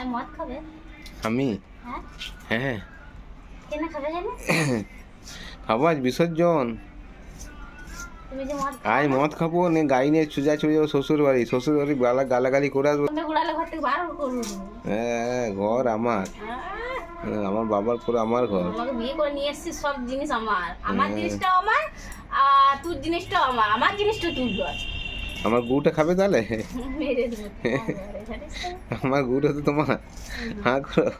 আর মদ খাবে? আমি? হ্যাঁ। হ্যাঁ কেন খাবে জানো? খাবো, আজ বিসর্জন। তুমি যে মদ আজ খাও না, মদ খাবো, নিয়ে গাড়ি নিয়ে সোজা চলে যাবো শ্বশুর বাড়ি। শ্বশুর বাড়ি গালাগালি করে আসবো। তুমি গুড়ালে ঘর থেকে বার করবো। হ্যাঁ, ঘর আমার। আমার বাবার পরে আমার ঘর। আমাকে বিয়ে করে নিয়ে এসেছিস, সব জিনিস আমার। আমার হ্যাঁ। জিনিসটাও আমার, আর তোর জিনিসটাও আমার। আমার জিনিসটা তুই কর। আমার গুটা খাবে তাহলে? মেরে দেবো তোমার জানিস তো? আমার গুটা তো তোমার। হ্যাঁ করো।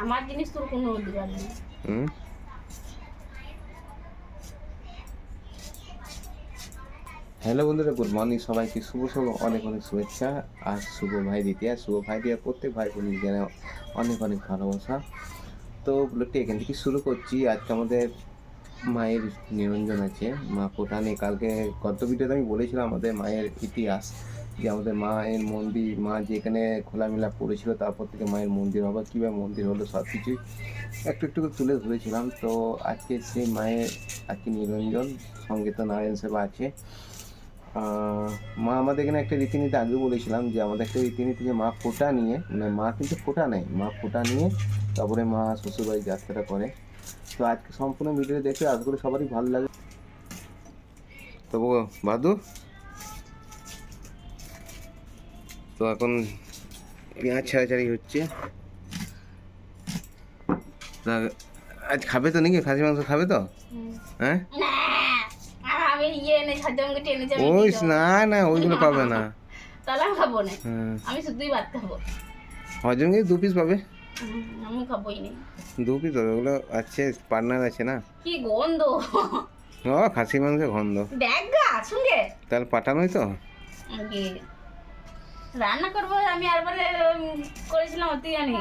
আমার জিনিস তোর কোনো অধিকার নেই। হুম। হ্যালো বন্ধুরা, গুড মর্নিং সবাইকে। শুভ অনেক অনেক শুভেচ্ছা। আজ শুভ ভাই দ্বিতীয়া। শুভ ভাই দ্বিতীয়া প্রত্যেক ভাই বোনের জানে অনেক অনেক ভালোবাসা। তো ব্লগটি এখান থেকে শুরু করছি। আজকে আমাদের মায়ের নিরঞ্জন আছে, মা ফোটা নেই। কালকে গত ভিডিওতে আমি বলেছিলাম আমাদের মায়ের ইতিহাস, যে আমাদের মায়ের মন্দির, মা যেখানে খোলামেলা পড়েছিল তারপর থেকে মায়ের মন্দির হবে, কীভাবে মন্দির হলো সব কিছুই একটু একটু করে তুলে ধরেছিলাম। তো আজকে সেই মায়ের আজকে নিরঞ্জন, সঙ্গে তো নারায়ণ সেবা আছে। মা আমাদের এখানে একটা রীতিনীতি আগে বলেছিলাম, যে আমাদের একটা রীতিনীতি, যে মা ফোঁটা নিয়ে, মানে মা কিন্তু ফোঁটা নেয়, মা ফোঁটা নিয়ে তারপরে মা শ্বশুরবাড়ি যাত্রা করে। তো আজকে সম্পূর্ণ ভিডিও দেখে আশা করি সবারই ভালো লাগে। তো ভাদু, তো এখন পেঁয়াজ ছাড়াছাড়ি হচ্ছে। তা আজ খাবে তো নাকি? খাসি মাংস খাবে তো? হ্যাঁ। আমি ইয়ে এনে খাদ্যকে টেনে যাবে। ওই না না, ওইগুলো পাবে না। তাহলে আমি খাবো না। আমি শুধুই ভাত খাবো। হজম কি 2 পিস পাবে? আমি খাবোই না। 2 পিস হবে, ওগুলো আছে, পার্টনার আছে না। কি গন্ধ! ও খাসি মাংস গন্ধ। দেখ গা সঙ্গে তাহলে পাঠানোই তো। রান্না করবো আমি আরবারে করেছিলাম, অতি জানি।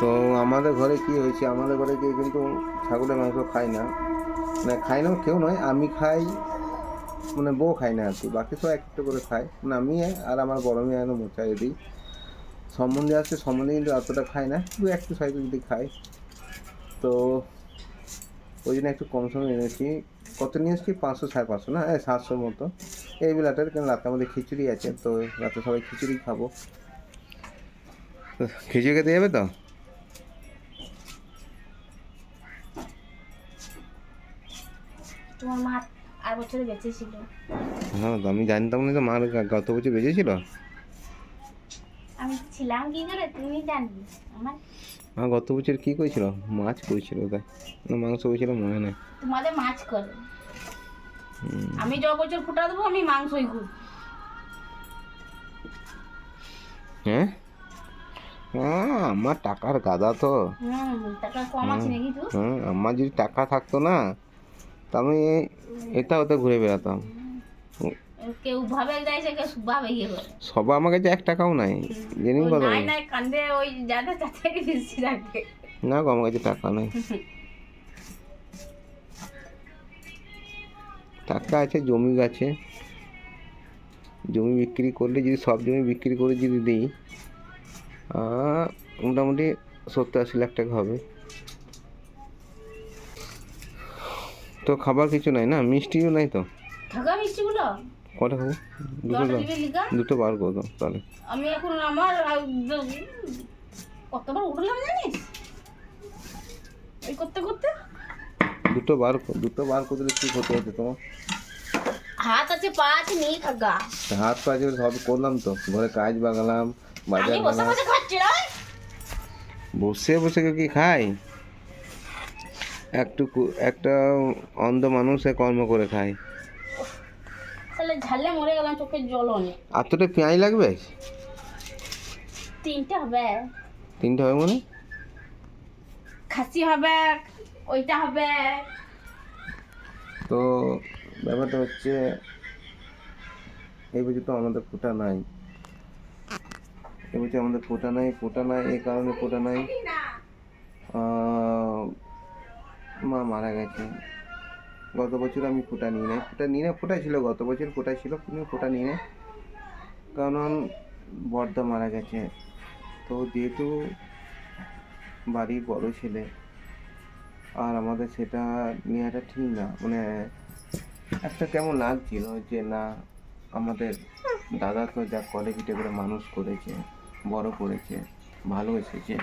তো আমাদের ঘরে কি হয়েছে, আমাদের ঘরে কেউ কিন্তু ছাগলের মাংস খায় না, মানে খায় না কেউ নয়, আমি খাই, মানে বউ খায় না আর কি, বাকি সব একটু করে খায়। মানে আমি আর আমার বড় মেয়ে এনে মোচাই দিই। সম্বন্ধে আসছে, সম্বন্ধে কিন্তু অতটা খায় না, শুধু একটু সাইজ যদি খায়। তো ওই জন্য একটু কম সময় এনেছি। কত নিয়ে এসেছি? 500 550 না, 700 মতো এই বেলাটার। কেন রাতে আমাদের খিচুড়ি আছে, তো রাতে সবাই খিচুড়ি খাবো। তো খিচুড়ি খেতে যাবে তো? তোমার মা আর বছরে বেঁচে ছিল। হ্যাঁ, তো আমি জানতাম না তো মার গত বছর বেঁচেছিল। আমি ছিলাম কি করে তুমি জানবি? আমার মা গত বছর কী করেছিল? মাছ করেছিল তাই না, মাংস করেছিল মনে নেই। তোমাদের মাছ করে, আমি য বছর ফুটা দেবো আমি মাংসই খুব। হ্যাঁ, আমার টাকার গাদা তো। টাকা কম আছে নাকি তো? আমার যদি টাকা থাকতো না, তা আমি এটা ওতে ঘুরে বেড়াতাম। কেউ ভাবে যাইছে, কেউ ভাবে ইয়ে করে। সবাই আমার কাছে 1 টাকাও নাই, জেনে কথা। নাই নাই কান্দে ওই যাদের চাচাকে বেশি রাখে। না গো, আমার কাছে টাকা নেই। টাকা আছে, জমি আছে। জমি বিক্রি করলে, যদি সব জমি বিক্রি করে যদি দিই, মোটামুটি 70-80 লাখ টাকা হবে। তো খাবার কিছু নাই না, মিষ্টিও নাই তো। ঢাকা মিষ্টিগুলো কটা খাবো? দুটো বার করে দাও তাহলে। আমি এখন আমার কতবার উঠলাম জানিস এই করতে করতে। দুটো বার করে দিলে কি ক্ষতি হচ্ছে তোমার? হাত আছে পা আছে নেই থাকা। হাত পা আছে সব করলাম তো, ঘরে কাজ বাগালাম, বাজার আমি বসে গেলাম। বসে খাচ্ছি না। বসে বসে কেউ কি খায়? একটা অন্ধ মানুষ কর্ম করে খায়। তাহলে ঝালে মরে গেলাম, চোখের জল অনেক। এতটা পেঁয়াজ লাগবে? 3টে হবে। 3টে হবে মানে? খাসি হবে, ওইটা হবে। তো ব্যাপারটা হচ্ছে, এই বছর তো আমাদের ফোঁটা নাই। এবছর আমাদের ফোঁটা নাই, এই কারণে ফোঁটা নাই, মা মারা গেছে। গত বছর আমি ফোঁটা নিই নাই, ফোঁটা ছিল গত বছর, ফোঁটা ছিল কিন্তু ফোঁটা নিই নাই, কারণ বড়দা মারা গেছে। তো যেহেতু বাড়ির বড় ছেলে, আর আমাদের সেটা নেওয়াটা ঠিক না, মানে একটা কেমন লাগছিল যে না আমাদের দাদা তো যা করে পিঠে করে মানুষ করেছে, বড় করেছে, ভালো এসেছে।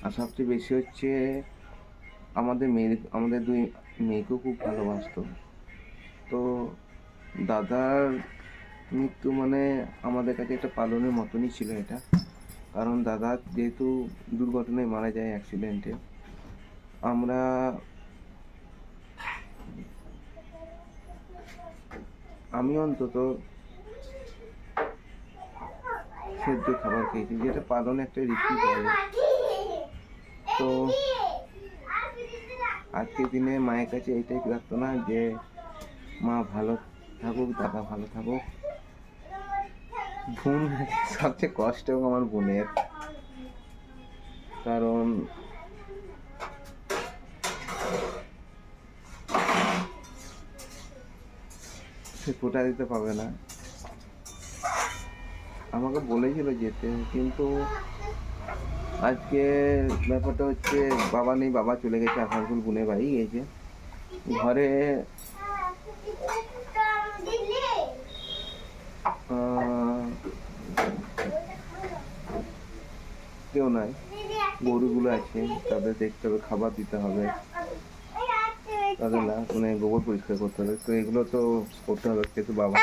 আর সবচেয়ে বেশি হচ্ছে আমাদের দুই মেয়েকেও খুব ভালোবাসতো। তো দাদার মৃত্যু মানে আমাদের কাছে একটা পালনের মতনই ছিল এটা। কারণ দাদা যেহেতু দুর্ঘটনায় মারা যায় অ্যাক্সিডেন্টে, আমি অন্তত সেদ্ধ খাবার খেয়েছি, যেটা পালনে একটা রীতি বলে। তো আজকের দিনে মায়ের কাছে এইটাই প্রার্থনা যে মা ভালো থাকুক, দাদা ভালো থাকুক। বোন সবচেয়ে কষ্ট আমার বোনের, কারণ সে ফোঁটা দিতে পারবে না। আমাকে বলেছিল যেতে, কিন্তু আজকে ব্যাপারটা হচ্ছে বাবা নেই, বাবা চলে গেছে আসানসোল, বোনের বাড়ি গেছে। ঘরে কেউ নাই, গরুগুলো আছে, তাদের দেখতে হবে, খাবার দিতে হবে, তাদের না মানে গোবর পরিষ্কার করতে হবে। তো এগুলো তো করতে হবে, কিন্তু বাবা নেই।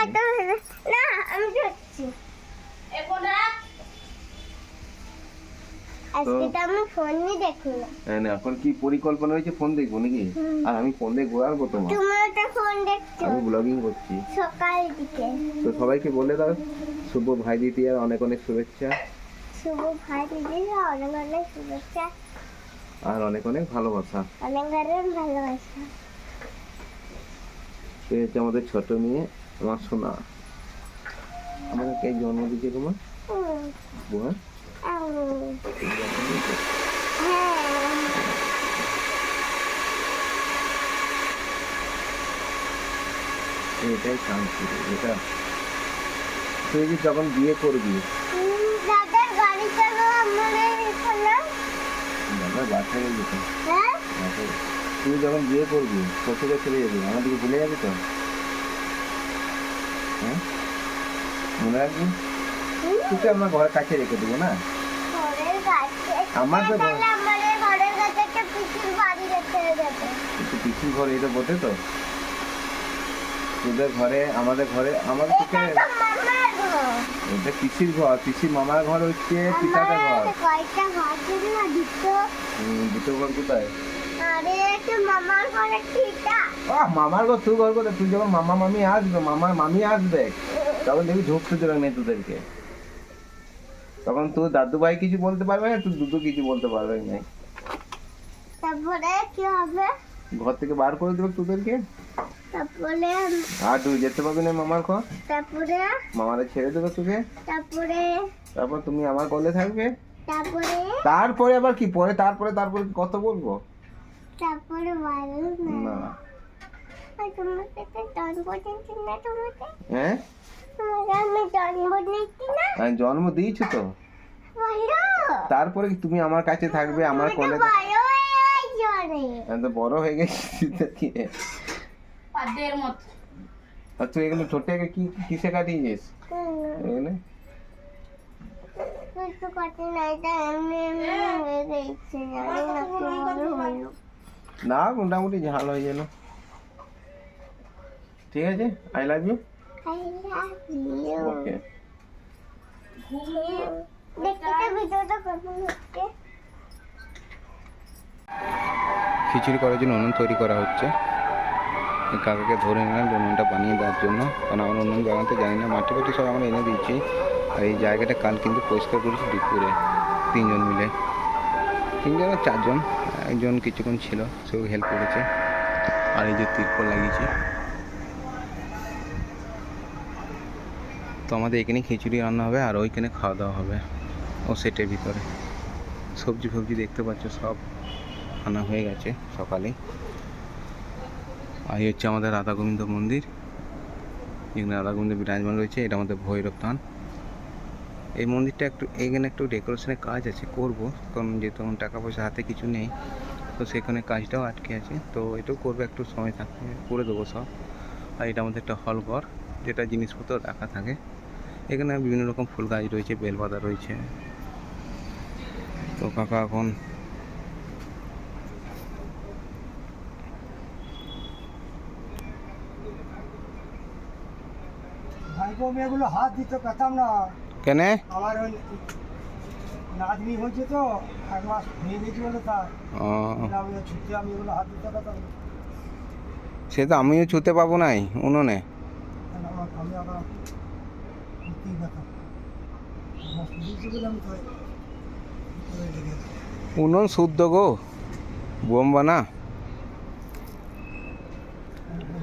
এখন কি পরিকল্পনা হয়েছে ফোন দেখবো নাকি? আর আমি ফোন দেখবো আর কত, আমি ব্লগিং করছি সকাল দিকে। তো সবাইকে বলে দাও শুভ ভাই দ্বিতীয়ার অনেক অনেক শুভেচ্ছা, শুভ ভাই দ্বিতীয়ার অনেক অনেক শুভেচ্ছা আর অনেক অনেক ভালোবাসা। অনেক অনেক ভালোবাসা। এই হচ্ছে আমাদের ছোট মেয়ে, আমার সোনা। আমাকে কে জন্ম দিয়েছে তোমার? বুয়া? এটাই শান্তি, এটা তুই যে যখন বিয়ে করবি, দাদার গাড়ি চালানো আমাদের এখানে, দাদা বাসায় যেত, তুই যখন বিয়ে করবি শ্বশুরে চলে যাবি, আমাদেরকে ভুলে যাবি তো? হ্যাঁ, মনে রাখবি? তুই আমার ঘরের কাছে রেখে দেবো না? আমার তো ঘরের কাছে একটা পিসির বাড়ি রেখে দেবে। পিসির ঘর এটা বটে তো, তোদের ঘরে আমাদের ঘরে, আমাদের তোকে এটা পিসির ঘর, পিসির মামার ঘর হচ্ছে পিতাদের ঘর। কয়টা ঘর ছিল না? দুটো ঘর কোথায়? আরে একটা মামার ঘর একটা। মামার ঘর তুই ঘর কোথায়? তুই যখন মামা মামি আসবে, মামার মামি আসবে, তখন দেখবি ঢুকতে দেবে না তোদেরকে। তখন তোর দাদু ভাই কিছু বলতে পারবে না, তুই দুদু কিছু বলতে পারবে না। তারপরে কি হবে? ঘর থেকে বার করে দেবে তোদেরকে। তারপরে আর তুই যেতে পারবি না মামার ঘর। তারপরে মামারা ছেড়ে দেবে তোকে। তারপর তুমি আমার কোলে থাকবে। তারপরে আবার কি পরে? তারপরে কত বলবো? তারপরে না, তোমাকে তো জন্ম দিয়েছি না তোমাকে? হ্যাঁ, তোমাকে আমি জন্ম দিয়েছি না? আমি জন্ম দিয়েছি তো। তারপরে কি তুমি আমার কাছে থাকবে, আমার কোলে? আমি তো বড় হয়ে গেছি। আর তুই এগুলো ছোটে কি কিসে কাটিয়েছিস? এখানে না, মোটামুটি ঝাল হয়ে গেল। ঠিক আছে, আই লাভ ইউ। ওকে, খিচুড়ি করার জন্য উনুন তৈরি করা হচ্ছে। কাকাকে ধরে নিলাম উনুনটা বানিয়ে দেওয়ার জন্য, কারণ আমার উনুন বানাতে জানি না। মাটি ফাটি সব আমরা এনে দিচ্ছি। আর এই জায়গাটা কাল কিন্তু পরিষ্কার করেছি দুপুরে, 3 জন মিলে, 3 জন 4 জন, একজন কিছুক্ষণ ছিল, সেও হেল্প করেছে। আর এই যে তিরপল লাগিয়েছি। তো আমাদের এখানে খিচুড়ি রান্না হবে, আর ওইখানে খাওয়া দাওয়া হবে ও সেটের ভিতরে। সবজি ফবজি দেখতে পাচ্ছ সব আনা হয়ে গেছে সকালেই। আর এই হচ্ছে আমাদের রাধা গোবিন্দ মন্দির, যেখানে রাধা গোবিন্দ বিরাজমান রয়েছে। এটা আমাদের ভৈরব থান। এই মন্দিরটা এখানে একটু ডেকোরেশনের কাজ আছে, করবো, কারণ যেহেতু আমার টাকা পয়সা হাতে কিছু নেই, তো সেখানে কাজটাও আটকে আছে। তো এটাও করবো, একটু সময় থাকতে করে দেবো সব। আর এটার মধ্যে একটা হল ঘর, যেটা জিনিসপত্র রাখা থাকে। এখানে বিভিন্ন রকম ফুল গাছ রয়েছে, বেলপাতা রয়েছে। তো কাকা এখন ভাইপো মেয়েগুলো হাত দিতে পেতাম না। কেনে আমার ওই নাতনি হয়েছে তো, 1 মাস হয়ে গেছে বলে তার আমি ছুটে আমি এগুলো হাত দিতে পেতাম না। সে তো আমিও ছুতে পাবো নাই উনুনে। আমি আবার দিতেই পেতাম, আমার দিয়েছে বলে আমি তাই উনুন শুদ্ধ গো, বোম্বা না।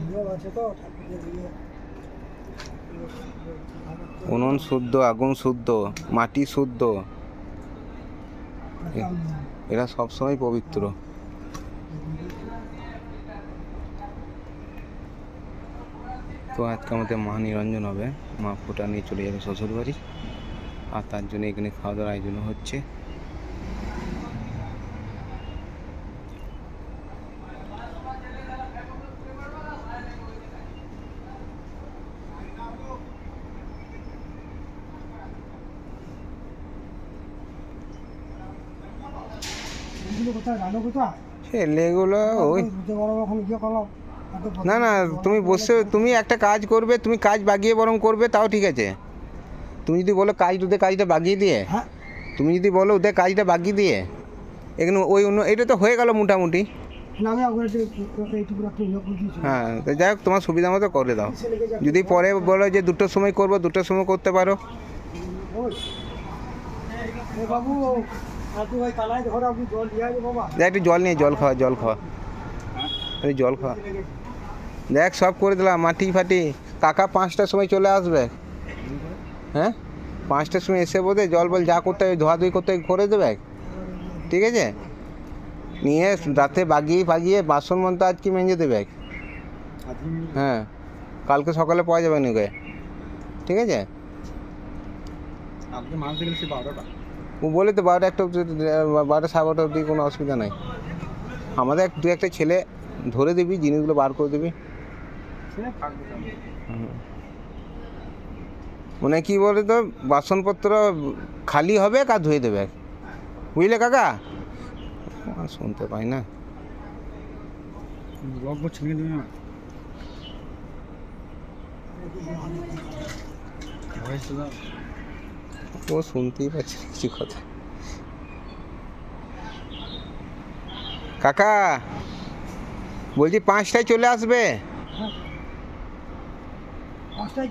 নিয়ম আছে তো ঠাকুরের দিয়ে। উনুন শুদ্ধ, আগুন শুদ্ধ, মাটি শুদ্ধ, এরা সবসময় পবিত্র। তো আজকে আমাদের মা নিরঞ্জন হবে, মা ফোঁটা নিয়ে চলে যাবে শ্বশুর বাড়ি, আর তার জন্য এখানে খাওয়া দাওয়ার আয়োজন হচ্ছে। এগুলো কোথায় রান্না কোথায় ছেলেগুলো ওই বুঝতে পারো এখন ইয়ে করলাম। না না, তুমি বসে তুমি একটা কাজ করবে, তুমি কাজ বাগিয়ে বরং করবে, তাও ঠিক আছে। তুমি যদি বলো ওদের কাজটা বাগিয়ে দিয়ে, হ্যাঁ তুমি যদি বলো ওদের কাজটা বাগিয়ে দিয়ে, এখানে ওই অন্য এটা তো হয়ে গেল মোটামুটি। না আমি আগে এইটুকু একটা ইয়ে করে দিয়েছি। হ্যাঁ, তো যাই হোক, তোমার সুবিধা মতো করে দাও। যদি পরে বলো যে 2টোর সময় করবো, 2টোর সময় করতে পারো। ওই এ বাবু আপনি ওই কানায় ধরে আপনি জল দিয়ে আসবে বাবা। দেখ একটু জল নিয়ে, জল খাওয়া এই জল খাওয়া। দেখ সব করে দিলাম, মাটি ফাটি। কাকা 5টার সময় চলে আসবে। হ্যাঁ, 5টার সময় এসে বোধে জল বল যা করতে হয়, ধোয়াধুয়ি করতে হয় করে দেবে, ঠিক আছে। নিয়ে রাতে বাগিয়ে বাসন মন্ত্র আজকে মেজে দেবে। হ্যাঁ, কালকে সকালে পাওয়া যাবে নাকি, ঠিক আছে। আপনি মাছ দেখলে সে 12টা। ও বলে তো 12টা 12টা 12টা অবধি কোনো অসুবিধা নাই। আমাদের 2-1টা ছেলে ধরে দিবি, জিনিসগুলো বার করে দিবি। মানে কি বলে তো, বাসনপত্র খালি হবে আর ধুয়ে দেবে, বুঝলে কাকা। শুনতে পাই না, ও শুনতেই পাচ্ছে কিছু কথা। কাকা বলছি 5টায় চলে আসবে। 5টায়